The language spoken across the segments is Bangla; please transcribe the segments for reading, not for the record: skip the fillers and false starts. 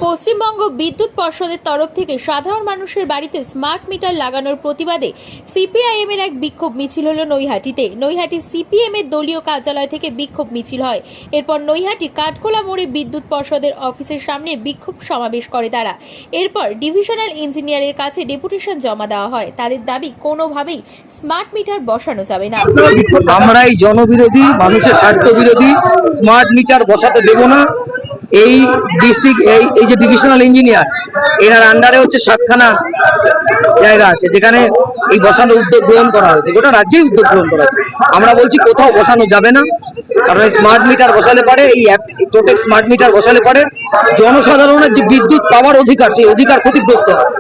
পশ্চিমবঙ্গ বিদ্যুৎ পর্ষদের তরফ থেকে সাধারণ মানুষের বাড়িতে স্মার্ট মিটার লাগানোর প্রতিবাদে সিপিআইএম এর এক বিক্ষোভ মিছিল হলো নৈহাটিতে। নৈহাটি সিপিএম এর দলীয় কার্যালয় থেকে বিক্ষোভ মিছিল হয়। এরপর নৈহাটি কাঠখোলা মোড়ে বিদ্যুৎ পর্ষদের অফিসের সামনে বিক্ষোভ সমাবেশ করে তারা। এরপর ডিভিশনাল ইঞ্জিনিয়ারের কাছে ডেপুটেশন জমা দেওয়া হয়। তাদের দাবি কোনোভাবেই স্মার্ট মিটার বসানো যাবে না। আমরা এই জনবিরোধী, মানুষের স্বার্থ বিরোধী স্মার্ট মিটার বসাতে দেব না। এই ডিস্ট্রিক্ট এই যে ডিভিশনাল ইঞ্জিনিয়ার, এনার আন্ডারে হচ্ছে 7খানা জায়গা আছে যেখানে এই বসানোর উদ্যোগ গ্রহণ করা হয়েছে। গোটা রাজ্যেই উদ্যোগ গ্রহণ করা হয়েছে। আমরা বলছি কোথাও বসানো যাবে না, কারণ এই স্মার্ট মিটার বসালে পারে, এই টোটেক স্মার্ট মিটার বসালে পারে জনসাধারণের যে বিদ্যুৎ পাওয়ার অধিকার, সেই অধিকার ক্ষতিগ্রস্ত হয়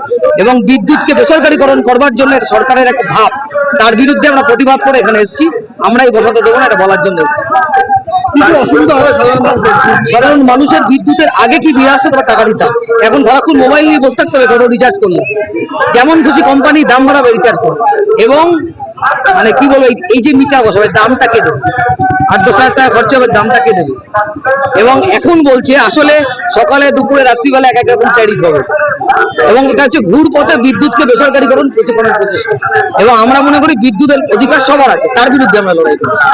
এবং বিদ্যুৎকে বেসরকারীকরণ করবার জন্য সরকারের একটা ধাপ, তার বিরুদ্ধে আমরা প্রতিবাদ করে এখানে এসেছি। আমরাই বসাতে দেবো না, এটা বলার জন্য এসেছি। অসুবিধা হবে সাধারণ মানুষের বিদ্যুতের আগে কি বিয়ে আসতে টাকা দিতাম, এখন সারাক্ষণ মোবাইল নিয়ে বসে থাকতে হবে। কত রিচার্জ করলে যেমন খুশি কোম্পানি দাম বাড়াবে রিচার্জ করবে, এবং মানে কি বলবো, এই যে মিটার বসাবে দামটা কে দেবে, 8-10 হাজার টাকা খরচা হবে, দামটা কে দেবে। এবং এখন বলছে আসলে সকালে দুপুরে রাত্রিবেলা এক রকম ট্যারিফ হবে, এবং এটা হচ্ছে ঘুর পথে বিদ্যুৎকে বেসরকারীকরণ করার প্রচেষ্টা। এবং আমরা মনে করি বিদ্যুতের অধিকার সবার আছে, তার বিরুদ্ধে আমরা লড়াই করছি।